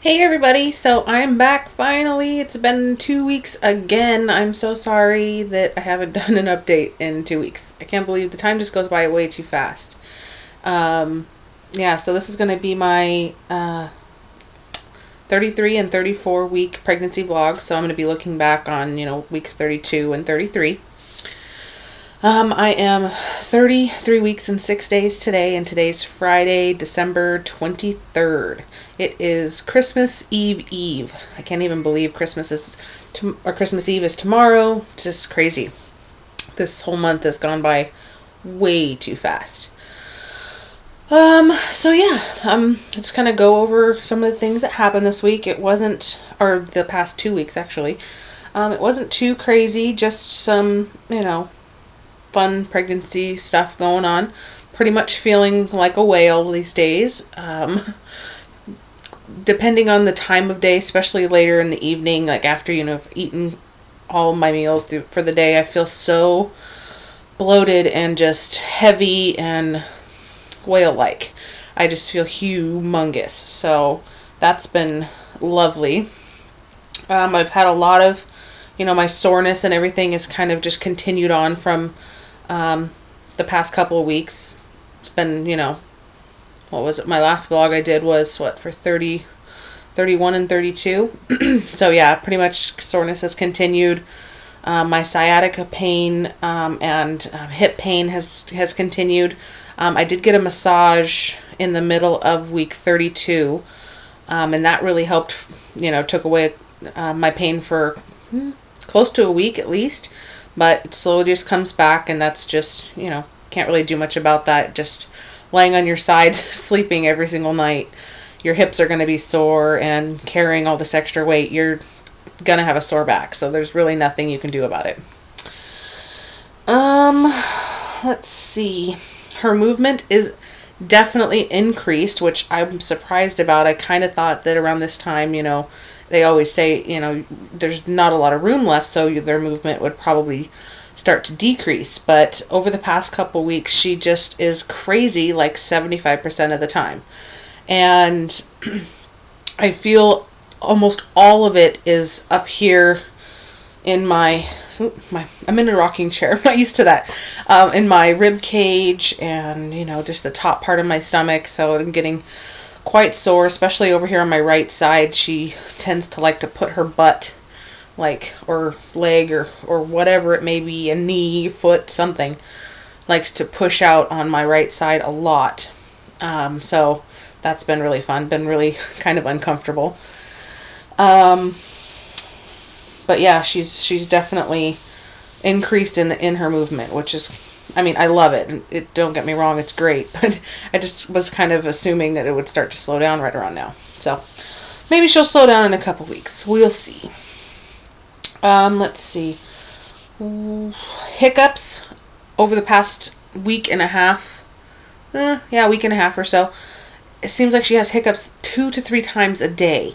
Hey everybody, so I'm back finally. It's been 2 weeks again. I'm so sorry that I haven't done an update in 2 weeks. I can't believe the time just goes by way too fast. Yeah, so this is going to be my 33 and 34 week pregnancy vlog. So I'm going to be looking back on, weeks 32 and 33. I am 33 weeks and 6 days today, and today's Friday, December 23rd. It is Christmas Eve. I can't even believe Christmas Eve is tomorrow. It's just crazy. This whole month has gone by way too fast. So yeah, just kind of go over some of the things that happened this week. It wasn't, or the past 2 weeks actually. It wasn't too crazy, just some, fun pregnancy stuff going on. Pretty much feeling like a whale these days. Depending on the time of day, especially later in the evening, like after, I've eaten all my meals for the day, I feel so bloated and just heavy and whale-like. I just feel humongous. So that's been lovely. I've had a lot of, my soreness and everything has kind of just continued on from the past couple of weeks. It's been, what was it? My last vlog I did was, for 31 and 32. So yeah, pretty much soreness has continued. My sciatica pain and hip pain has continued. I did get a massage in the middle of week 32, and that really helped, took away my pain for close to a week at least. But it slowly just comes back, and that's just, can't really do much about that. Just laying on your side, sleeping every single night. Your hips are going to be sore, and carrying all this extra weight, you're going to have a sore back. So there's really nothing you can do about it. Let's see. Her movement is definitely increased, which I'm surprised about. I kind of thought that around this time, they always say, there's not a lot of room left, so their movement would probably start to decrease. But over the past couple weeks, she just is crazy, like 75% of the time. And I feel almost all of it is up here in I'm in a rocking chair. I'm not used to that. In my rib cage and, just the top part of my stomach. So I'm getting quite sore, especially over here on my right side. She tends to like to put her butt, or leg, or whatever it may be, a knee, foot, something, likes to push out on my right side a lot. So that's been really fun, been really kind of uncomfortable. But yeah, she's definitely increased in her movement, which is, I love it. Don't get me wrong, it's great, but I just was kind of assuming that it would start to slow down right around now. So maybe she'll slow down in a couple weeks. We'll see. Let's see. Hiccups over the past week and a half. Week and a half or so. It seems like she has hiccups 2 to 3 times a day.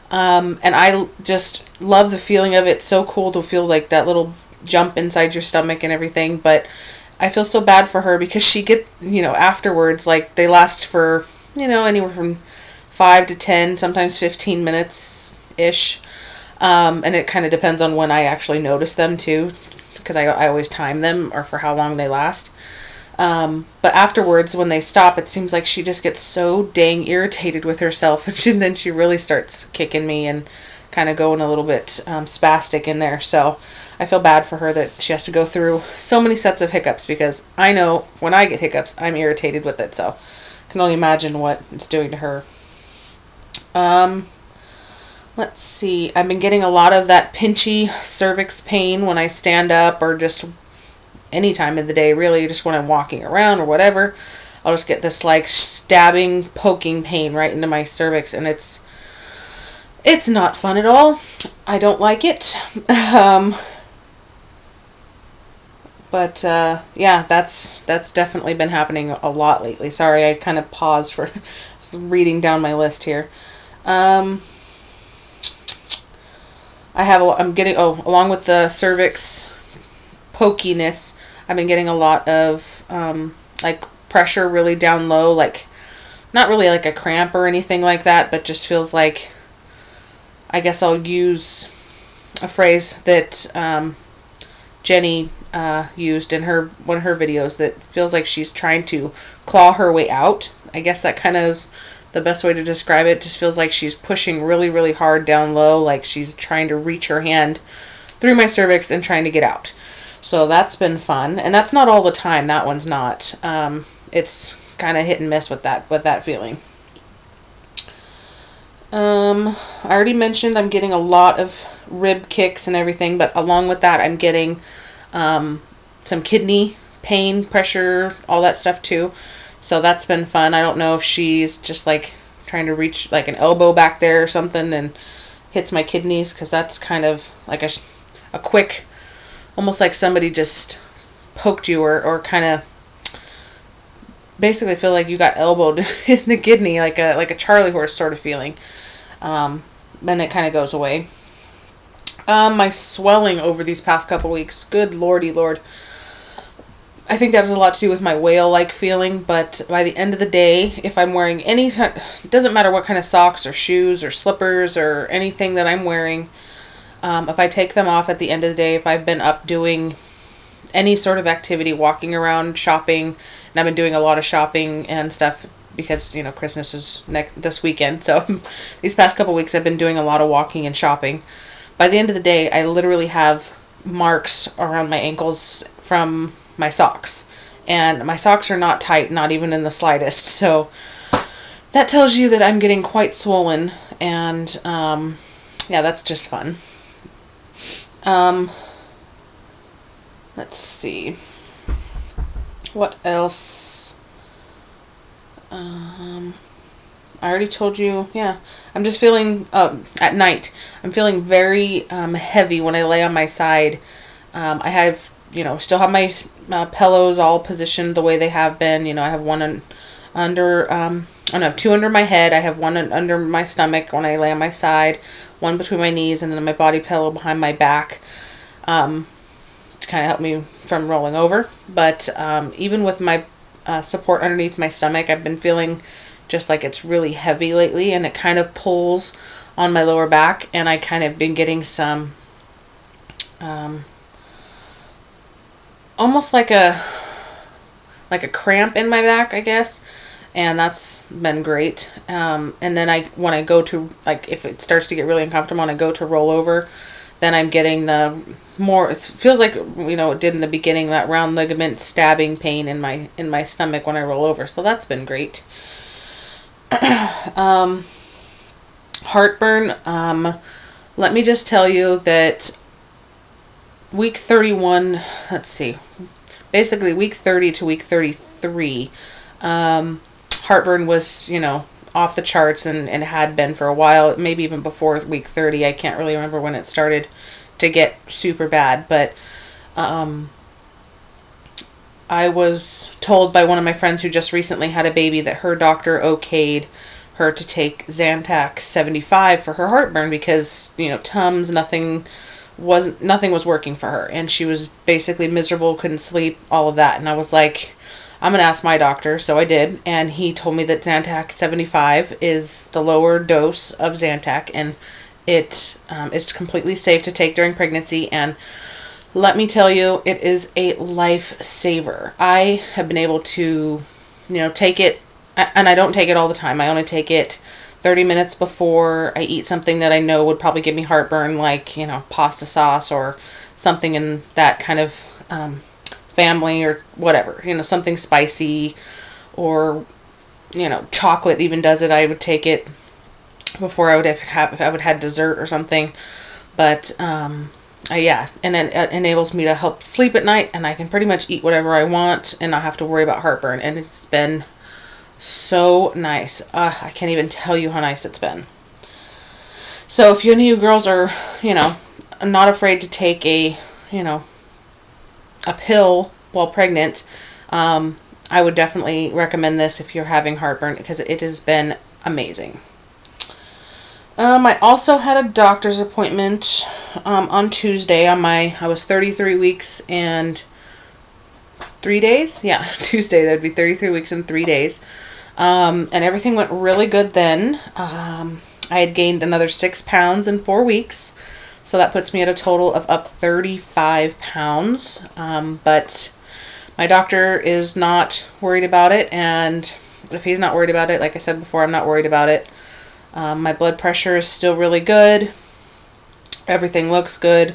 And I just love the feeling of it. It's so cool to feel like that little jump inside your stomach and everything. But I feel so bad for her because she afterwards, they last for, anywhere from 5 to 10, sometimes 15 minutes-ish. And it kind of depends on when I actually notice them too, because I always time them or for how long they last. But afterwards, when they stop, it seems like she just gets so dang irritated with herself, and then she really starts kicking me and kind of going a little bit spastic in there. So I feel bad for her that she has to go through so many sets of hiccups, because I know when I get hiccups, I'm irritated with it. So I can only imagine what it's doing to her. Let's see. I've been getting a lot of that pinchy cervix pain when I stand up, or just any time of the day, really, just when I'm walking around or whatever. I'll just get this stabbing, poking pain right into my cervix, and it's not fun at all. I don't like it. But yeah, that's definitely been happening a lot lately. Sorry, I kind of paused for reading down my list here. I'm getting, along with the cervix pokiness, I've been getting a lot of pressure really down low, not really like a cramp or anything like that, but just feels like I guess I'll use a phrase that Jenny used in one of her videos, that feels like she's trying to claw her way out. I guess that kind of is the best way to describe it. It just feels like she's pushing really, really hard down low, like she's trying to reach her hand through my cervix and trying to get out. So that's been fun, and that's not all the time. That one's not. It's kind of hit and miss with that feeling. I already mentioned I'm getting a lot of rib kicks and everything, but along with that, I'm getting some kidney pain, pressure, all that stuff too. So that's been fun. I don't know if she's just like trying to reach like an elbow back there or something and hits my kidneys, because that's kind of like a quick, almost like somebody just poked you or kind of basically feel like you got elbowed in the kidney, like a Charlie horse sort of feeling. Then it kind of goes away. My swelling over these past couple weeks, good lordy lord. I think that has a lot to do with my whale-like feeling, but by the end of the day, if I'm wearing it doesn't matter what kind of socks or shoes or slippers or anything that I'm wearing, if I take them off at the end of the day, if I've been up doing any sort of activity, walking around, shopping, and I've been doing a lot of shopping and stuff because, you know, Christmas is this weekend, so these past couple weeks I've been doing a lot of walking and shopping. By the end of the day, I literally have marks around my ankles from my socks, and my socks are not tight, not even in the slightest, so that tells you that I'm getting quite swollen, and yeah, that's just fun. Let's see, what else? I already told you, yeah, I'm just feeling, at night, I'm feeling very heavy when I lay on my side. I have, you know, still have my pillows all positioned the way they have been. You know, I have one under, I have two under my head. I have one under my stomach when I lay on my side, one between my knees, and then my body pillow behind my back, to kind of help me from rolling over. But even with my support underneath my stomach, I've been feeling just like it's really heavy lately, and it kind of pulls on my lower back, and I kind of been getting some almost like a cramp in my back, I guess, and that's been great. And then when I go to, like, if it starts to get really uncomfortable and I go to roll over, then I'm getting the more, it feels like, you know, it did in the beginning, that round ligament stabbing pain in my stomach when I roll over. So that's been great. Heartburn. Let me just tell you that week 31, let's see, basically week 30 to week 33, heartburn was, you know, off the charts, and had been for a while, maybe even before week 30. I can't really remember when it started to get super bad, but I was told by one of my friends who just recently had a baby that her doctor okayed her to take Zantac 75 for her heartburn, because, you know, Tums, nothing was working for her, and she was basically miserable, couldn't sleep, all of that. And I was like, I'm gonna ask my doctor. So I did, and he told me that Zantac 75 is the lower dose of Zantac, and it is completely safe to take during pregnancy. And let me tell you, it is a lifesaver. I have been able to, you know, take it, and I don't take it all the time. I only take it 30 minutes before I eat something that I know would probably give me heartburn, like, you know, pasta sauce or something in that kind of family, or whatever, you know, something spicy, or, you know, chocolate even does it. I would take it before I would have, if I would have dessert or something. But yeah, and it enables me to help sleep at night, and I can pretty much eat whatever I want and not have to worry about heartburn, and it's been so nice. I can't even tell you how nice it's been. So if any of you girls are, you know, not afraid to take a, you know, a pill while pregnant, I would definitely recommend this if you're having heartburn, because it has been amazing. I also had a doctor's appointment on Tuesday. I was 33 weeks and 3 days. Yeah, Tuesday, that would be 33 weeks and 3 days. And everything went really good then. I had gained another 6 pounds in 4 weeks. So that puts me at a total of up 35 pounds. But my doctor is not worried about it. And if he's not worried about it, like I said before, I'm not worried about it. My blood pressure is still really good. Everything looks good.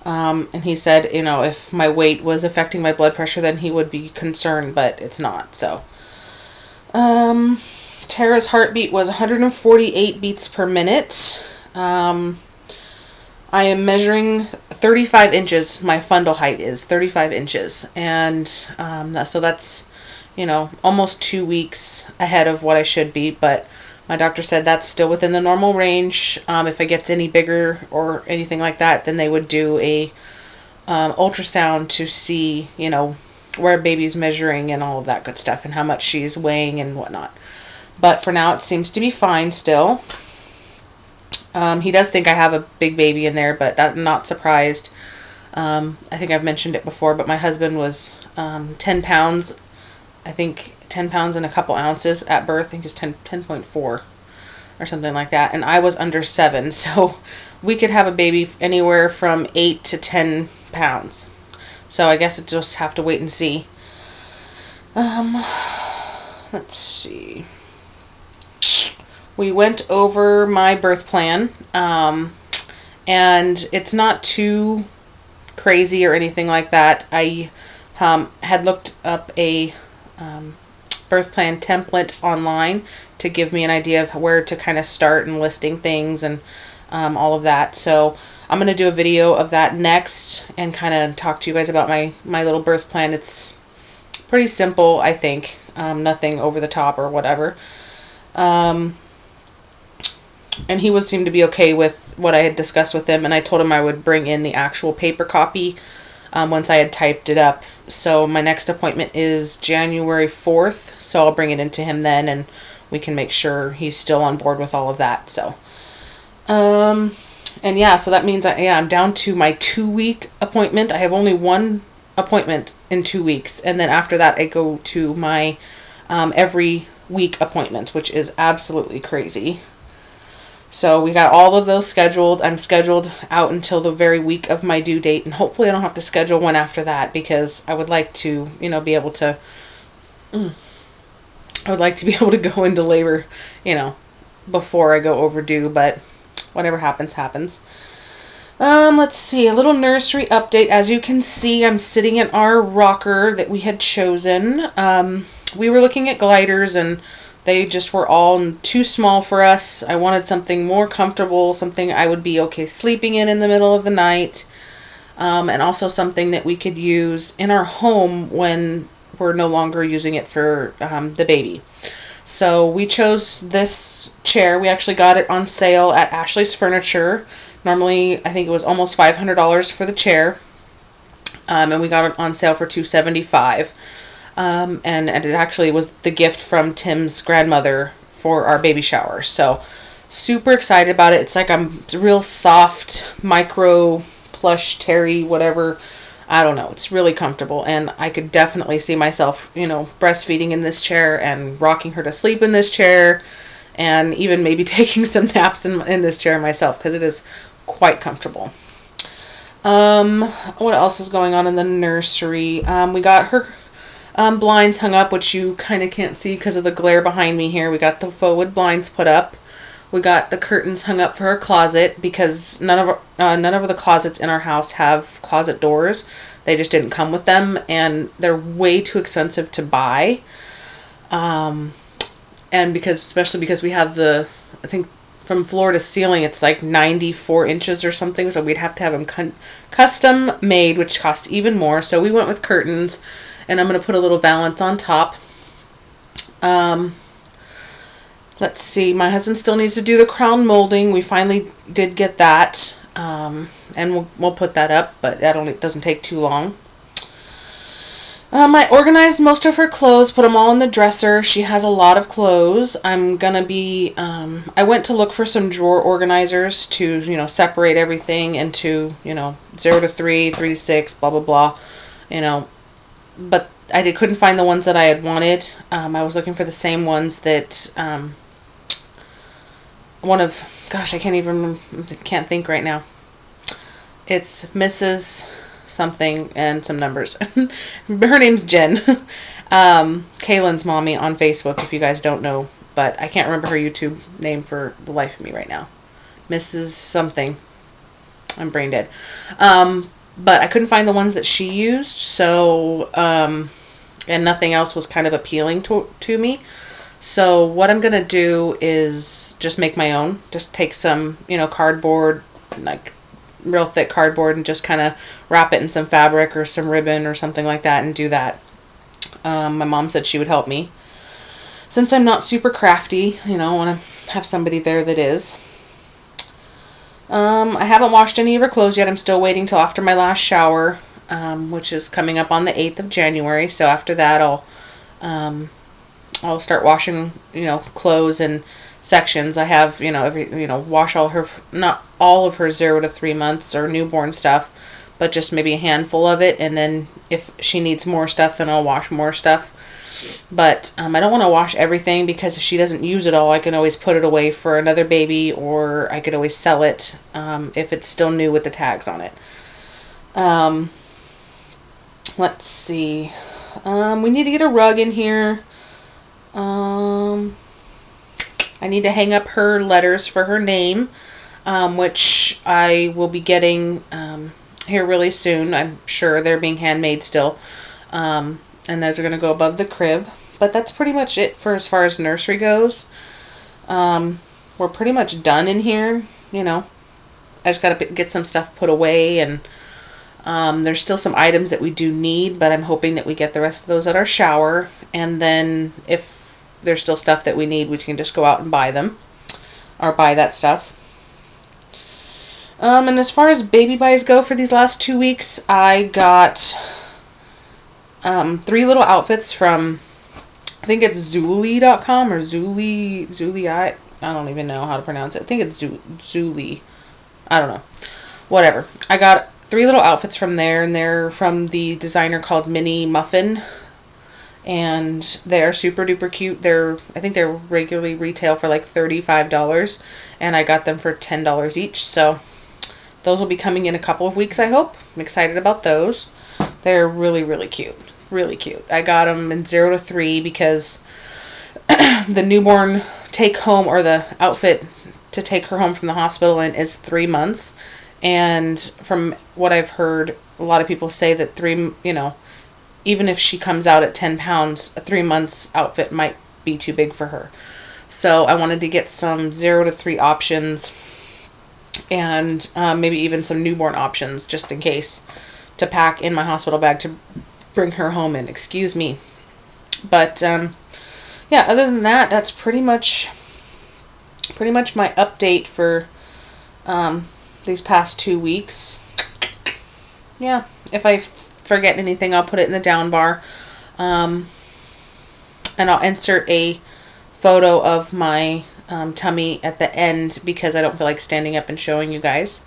And he said, you know, if my weight was affecting my blood pressure, then he would be concerned, but it's not. So, Tara's heartbeat was 148 beats per minute. I am measuring 35 inches. My fundal height is 35 inches. And so that's, you know, almost 2 weeks ahead of what I should be. But my doctor said that's still within the normal range. If it gets any bigger or anything like that, then they would do a ultrasound to see, you know, where baby's measuring and all of that good stuff and how much she's weighing and whatnot. But for now, it seems to be fine still. He does think I have a big baby in there, but I'm not surprised. I think I've mentioned it before, but my husband was 10 pounds, I think 10 pounds and a couple ounces at birth. I think it was 10.4 or something like that. And I was under 7, so we could have a baby anywhere from 8 to 10 pounds. So I guess it just have to wait and see. Let's see. We went over my birth plan, and it's not too crazy or anything like that. I had looked up a birth plan template online to give me an idea of where to kind of start and listing things and all of that. So I'm going to do a video of that next and kind of talk to you guys about my little birth plan. It's pretty simple, I think. Nothing over the top or whatever. And he seemed to be okay with what I had discussed with him, and I told him I would bring in the actual paper copy once I had typed it up. So my next appointment is January 4th, so I'll bring it into him then, and we can make sure he's still on board with all of that. So, and yeah, so that means I'm down to my 2-week appointment. I have only one appointment in 2 weeks, and then after that I go to my every week appointments, which is absolutely crazy. So we got all of those scheduled. I'm scheduled out until the very week of my due date, and hopefully I don't have to schedule one after that, because I would like to, you know, be able to, I would like to be able to go into labor, you know, before I go overdue, but whatever happens, happens. Let's see, a little nursery update. As you can see, I'm sitting in our rocker that we had chosen. We were looking at gliders, and they just were all too small for us. I wanted something more comfortable, something I would be okay sleeping in the middle of the night, and also something that we could use in our home when we're no longer using it for the baby. So we chose this chair. We actually got it on sale at Ashley's Furniture. Normally, I think it was almost $500 for the chair, and we got it on sale for $275. And it actually was the gift from Tim's grandmother for our baby shower. So super excited about it. It's like a real soft micro plush terry, whatever. I don't know. It's really comfortable, and I could definitely see myself, you know, breastfeeding in this chair and rocking her to sleep in this chair, and even maybe taking some naps in this chair myself, because it is quite comfortable. What else is going on in the nursery? We got her blinds hung up, which you kind of can't see because of the glare behind me here. We got the faux wood blinds put up. We got the curtains hung up for her closet, because none of the closets in our house have closet doors. They just didn't come with them, and they're way too expensive to buy. And especially because we have I think from floor to ceiling, it's like 94 inches or something, so we'd have to have them custom made, which costs even more. So we went with curtains, and I'm going to put a little valance on top. Let's see, my husband still needs to do the crown molding. We finally did get that, and we'll put that up, but it doesn't take too long. I organized most of her clothes, put them all in the dresser. She has a lot of clothes. I'm gonna be, I went to look for some drawer organizers to, you know, separate everything into, you know, 0 to 3, 3 to 6, blah, blah, blah, you know, but I couldn't find the ones that I had wanted. I was looking for the same ones that, gosh, I can't think right now. It's Mrs. something and some numbers. Her name's Jen. Kaylin's mommy on Facebook, if you guys don't know, but I can't remember her YouTube name for the life of me right now. Mrs. something. I'm brain dead. But I couldn't find the ones that she used, so, and nothing else was kind of appealing to me. So what I'm going to do is just make my own. Just take some, cardboard, like real thick cardboard, and just kind of wrap it in some fabric or some ribbon or something like that and do that. My mom said she would help me. Since I'm not super crafty, I want to have somebody there that is. I haven't washed any of her clothes yet. I'm still waiting till after my last shower, which is coming up on the 8th of January. So after that, I'll start washing, clothes and sections. I have, wash not all of her 0 to 3 months or newborn stuff, but just maybe a handful of it. And then if she needs more stuff, then I'll wash more stuff. But I don't want to wash everything, because if she doesn't use it all, I can always put it away for another baby, or I could always sell it if it's still new with the tags on it. Let's see. We need to get a rug in here. I need to hang up her letters for her name, which I will be getting here really soon. I'm sure they're being handmade still. And those are going to go above the crib. But that's pretty much it for as far as nursery goes. We're pretty much done in here, I just got to get some stuff put away, and there's still some items that we do need, but I'm hoping that we get the rest of those at our shower. And then if there's still stuff that we need, we can just go out and buy them, or buy that stuff. And as far as baby buys go for these last 2 weeks, I got 3 little outfits from, I think it's Zully.com or Zully, I don't even know how to pronounce it. I think it's Zully. I don't know. Whatever. I got 3 little outfits from there, and they're from the designer called Mini Muffin. And they're super duper cute. I think they're regularly retail for like $35, and I got them for $10 each. So those will be coming in a couple of weeks, I hope. I'm excited about those. They're really, really cute. Really cute. I got them in 0 to 3 because the newborn take home, or the outfit to take her home from the hospital in, is 3 months. And from what I've heard, a lot of people say that even if she comes out at 10 pounds, a 3 months outfit might be too big for her. So I wanted to get some 0 to 3 options, and maybe even some newborn options, just in case, to pack in my hospital bag to bring her home in. Excuse me. But yeah, other than that, that's pretty much my update for these past 2 weeks. Yeah, if I forget anything, I'll put it in the down bar, and I'll insert a photo of my tummy at the end, because I don't feel like standing up and showing you guys.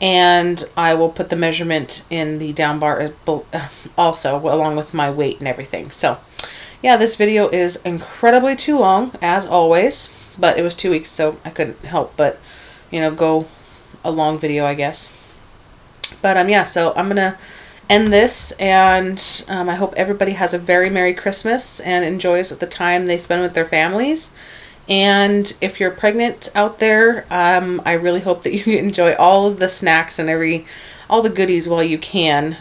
And I will put the measurement in the down bar also, along with my weight and everything. So yeah, this video is incredibly too long, as always, but it was 2 weeks, so I couldn't help but go a long video, I guess. But yeah, so I'm gonna end this, and I hope everybody has a very Merry Christmas and enjoys the time they spend with their families. And if you're pregnant out there, I really hope that you enjoy all of the snacks and all the goodies while you can,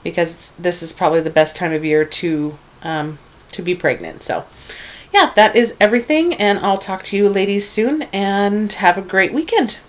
because this is probably the best time of year to be pregnant. So yeah, that is everything, and I'll talk to you ladies soon, and have a great weekend.